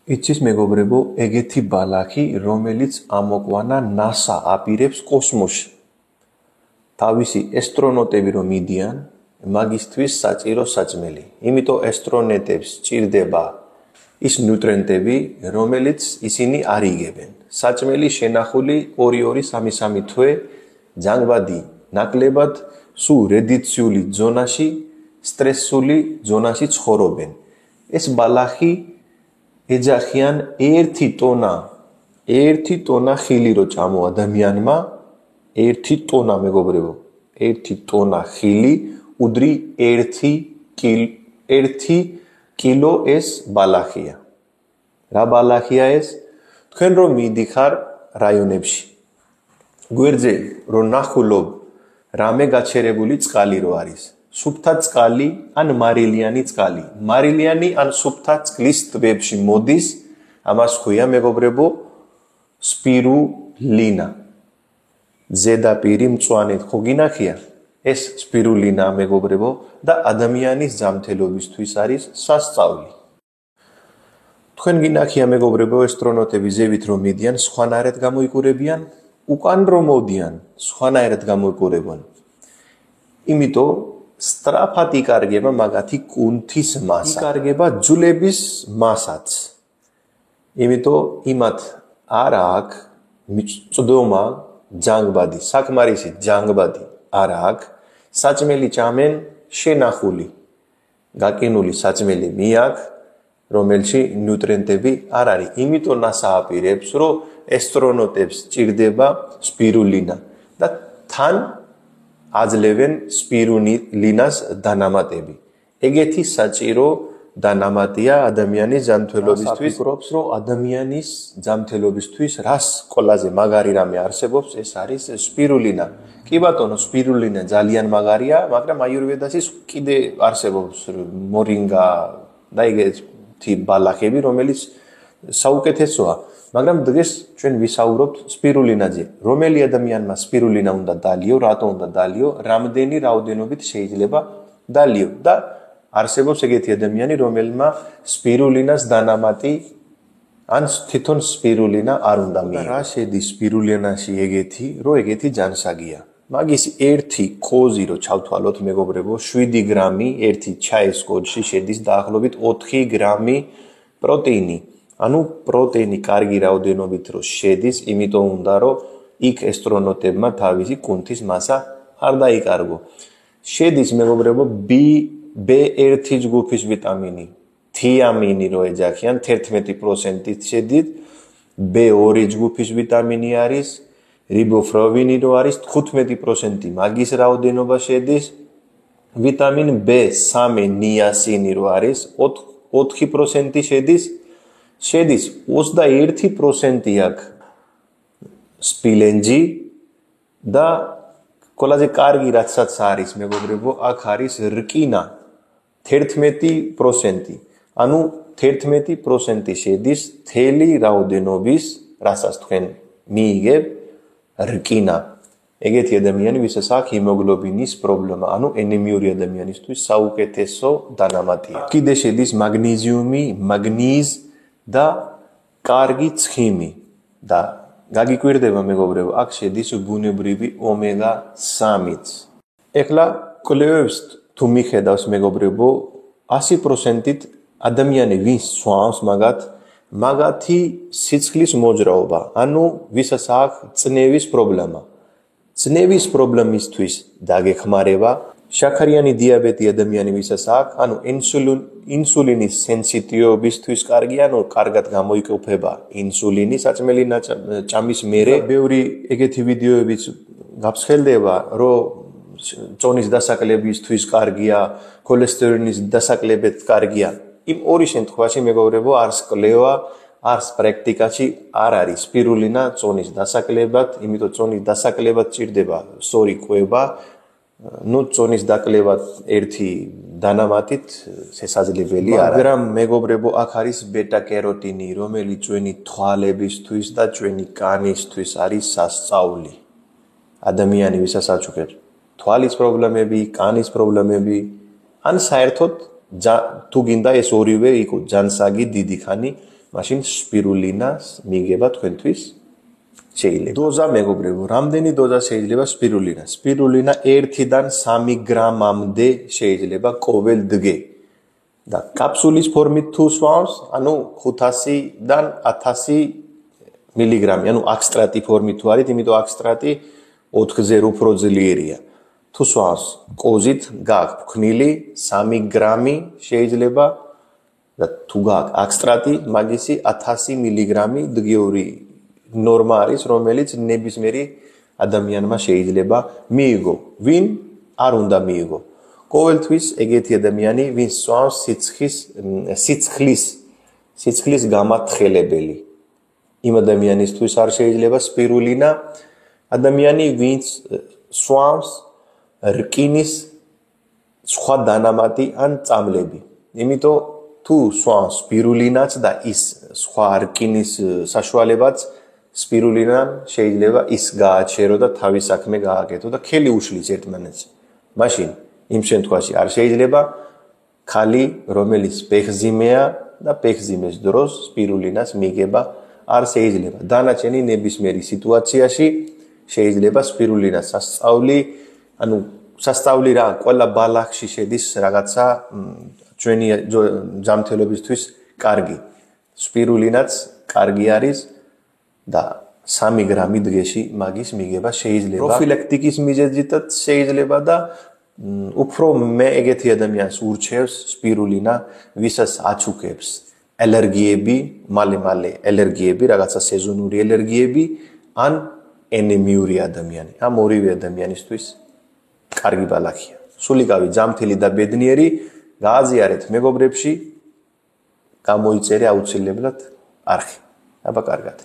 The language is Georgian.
იცის მეგობრებო, ეგეთი ბალახი, რომელიც ამოყვანა NASA აპირებს კოსმოსში. თავისი ასტრონავტები რომ მიდიან, მაგისთვის საჭირო საჭმელი. იმიტომ ასტრონავტებს სჭირდება ის ნუტრიენტები, რომელიც ისინი არ იგებენ. საჭმელი შენახული 2-3 თვე ჯანგბადი ნაკლებად სულ რედიციული ზონაში, სტრესული ზონაში ცხოვრობენ. ეს ბალახი ეძახიან 1 ტონა ხილი რო ჭამო ადამიანმა 1 ტონა მეგობრებო 1 ტონა ხილი უდრი 1 კილო ეს ბალახია რა ბალახია ეს თქვენ რომ მიდიხარ რაიონებში გვერდზე რო ნახულობ რამე გაჩერებული წყალი რო არის სუფთა წყალი ან მარილიანი წყალი. მარილიანი ან სუფთა წყლის ტბებში მოდის, ამას ხუია მეგობრებო, სპირულინა. ზედაპირი მწვანე ხო გინახია? ეს სპირულინა მეგობრებო და ადამიანის ჯანმრთელობისთვის არის სასწაული. თქვენ გინახია მეგობრებო, ასტრონავტები ზევით რომ მიდიან, სხვანაირად გამოიყურებიან, უკან რომ მოდიან, სხვანაირად გამოიყურებიან. იმიტომ სწრაფად იკარგება მაგათი კუნთის მასა. იკარგება ძვლების მასაც. იმიტომ იმათ არ აქვს მიწდომა ჯანგბადი, საკმარისი ჯანგბადი არ აქვს. საჭმელი ჭამენ შენახული. გაკინული საჭმელი მიაქვს, რომელში ნუტრიენტები არ არის. იმიტომ NASA აპირებს, რომ ასტრონავტებს სჭირდება სპირულინა და თან აძლევენ სპირულინას დანამატები. ეგეთი საჭირო დანამატია ადამიანის ჯანმრთელობისთვის, ფიქრობს რომ ადამიანის ჯანმრთელობისთვის რას ყველაზე მაგარი რამე არსებობს, ეს არის სპირულინა. კი ბატონო, სპირულინა ძალიან მაგარია, მაგრამ აიურვედაში კიდე არსებობს მორინგა და ეგეთი ბალახები, რომელიც საუკეთესოა. მაგრამ დღეს ჩვენ ვისაუბრობთ სპირულინაზე. რომელი ადამიანმა სპირულინა უნდა დალიო, რატო უნდა დალიო, რამდენი რაოდენობით შეიძლება დალიო და არსებობს ეგეთი ადამიანი, რომელმა სპირულინას დანამატი ან თვითონ სპირულინა არ უნდა მიიღოს. რა შედის სპირულინაში ეგეთი, რომ ეგეთი ჯანსაღია. მაგის ერთი კოზი რო ჩავთვალოთ მეგობრებო, 7 გრამი ერთი ჩაის კოჯში შედის დაახლოებით 4 გრამი პროტეინი. ანუ პროტეინი კარგი რაოდენობით რო შედის, იმიტომ უნდა რომ იქ ასტრონავტებმა თავისი კუნთის მასა არ დაიკარგო. შედის მეგობრებო B1 ჯგუფის ვიტამინი, თიამინი რო ეძახიან 11% შედის, B2 ჯგუფის ვიტამინი არის, რიბოფლავინი რო არის 15% მაგის რაოდენობა შედის, ვიტამინ B3 ნიასინი რო არის 4% შედის 21% აქვს სპილენჯი და ყველაზე კარგი რაცაც არის მეგობრებო, აქ არის რკინა 11%. ანუ 11% შედის თელი რაოდენობის, რასაც თქვენ მიიგებ, რკინა. ეგეთი ადამიანი, ვისაც აქვს ჰემოგლობინის პრობლემა, ანუ ენემიური ადამიანისთვის საუკეთესო დანამატია. კიდე შედის მაგნეზიუმი, მაგნიზი და კარგი ცხიმი და გაგიკვირდება მეგობრებო, აქ შედის ბუნებრივი ომეგა-3-ც. ეხლა კვლევებს თუ მიხედავს მეგობრებო, 100%-ით ადამიანი ვინც სვამს მაგათი სიცხლის მოძრაობა, ანუ ვისაც აქვს წნევის პრობლემა. წნევის პრობლემისთვის დაგეხმარება, შაქარიანი დიაბეტი ადამიანი ვისაც აქვს, ანუ ინსულინის სენსიტივობისთვის კარგი, ანუ კარგად გამოიყოფება ინსულინი საჭმელი ჭამის მერე. ბევრი ეგეთი ვიდეოებიც გაფრთხილდება, რომ წონის დასაკლებისთვის კარგია, ქოლესტერინის დასაკლებად კარგია. იმ ორი შემთხვევაში მეგობრებო, არც კვლევა, არც პრაქტიკაში არ არის სპირულინა წონის დასაკლებად, იმიტომ წონის დასაკლებად ჭირდება სწორი კვება. ნუ წონის დაკლებად ერთი დანამატით შესაძლებელი არა. მაგრამ მეგობრებო, აქ არის ბეტა-კეროტინი, რომელიც ჩვენი თვალებისთვის და ჩვენი კანისთვის არის სასწაული. ადამიანი ვისაც აჩუქებს თვალის პრობლემები, კანის პრობლემები, ან საერთოდ თუ გინდა ეს ორივე იყო ჯანსაღი დიდი ხანი მაშინ სპირულინას მიიღება თქვენთვის შეიძლება. დოზა მეგობრებო, რამდენი დოზა შეიძლება სპირულინა? სპირულინა 1-დან 3 გრამამდე შეიძლება ყოველ დღე. და კაფსულის ფორმით თუ სვავს, ანუ 500-დან 1000 მილიგრამი, ანუ აქსტრატი ფორმით თუ არის, იმიტომ აქსტრატი 4-ზე უფრო ძლიერია. თუ სვავს კოზით, გააქვს ფქნილი 3 გრამი შეიძლება და თუ გააქვს აქსტრატი, მაგისი 1000 მილიგრამი დღიური ნორმა არის, რომელიც ნებისმიერი ადამიანმა შეიძლება მიიღო. ვინ არ უნდა მიიღო? ყოველთვის ეგეთი ადამიანი, ვინც სვავს სიცხლის გამათხელებელი. იმ ადამიანისთვის არ შეიძლება სპირულინა. ადამიანი, ვინც სვავს რკინის სხვა დანამატი ან წამლები. იმიტომ თუ სვავს სპირულინაც და ის სხვა რკინის საშუალებაც სპირულინამ შეიძლება ის გააჩერო და თავის საქმე გააკეთო და ხელი უშლის ერთმანეთს. მაშინ იმ შემთხვევაში არ შეიძლება ქალი, რომელიც პეხზიმეა და პეხზიმეს დროს სპირულინას მიიღება არ შეიძლება. დანარჩენი ნებისმიერი სიტუაციაში შეიძლება სპირულინას სასწავლი, ანუ სასწავლი რა, ყველა ბალახში შედის რაღაცა ჩვენი ჯანმრთელობისთვის კარგი. სპირულინაც კარგი არის და 3 გრამი დღეში მაგის მიიღება შეიძლება. პროფილაქტიკის მიზეზითაც შეიძლება და უფრო მე ეგეთი ადამიანს ურჩევს სპირულინა, ვისაც აწუქებს ალერგიები, მალე ალერგიები, რაღაცა სეზონური ალერგიები, ან ენემიური ადამიანი. ამ ორივე ადამიანისთვის კარგი ბალახია. სულიკავი, ჯანმრთელი და ბედნიერი, გააზიარეთ მეგობრებში, გამოიწერე აუცილებლად არხი. აბა კარგად.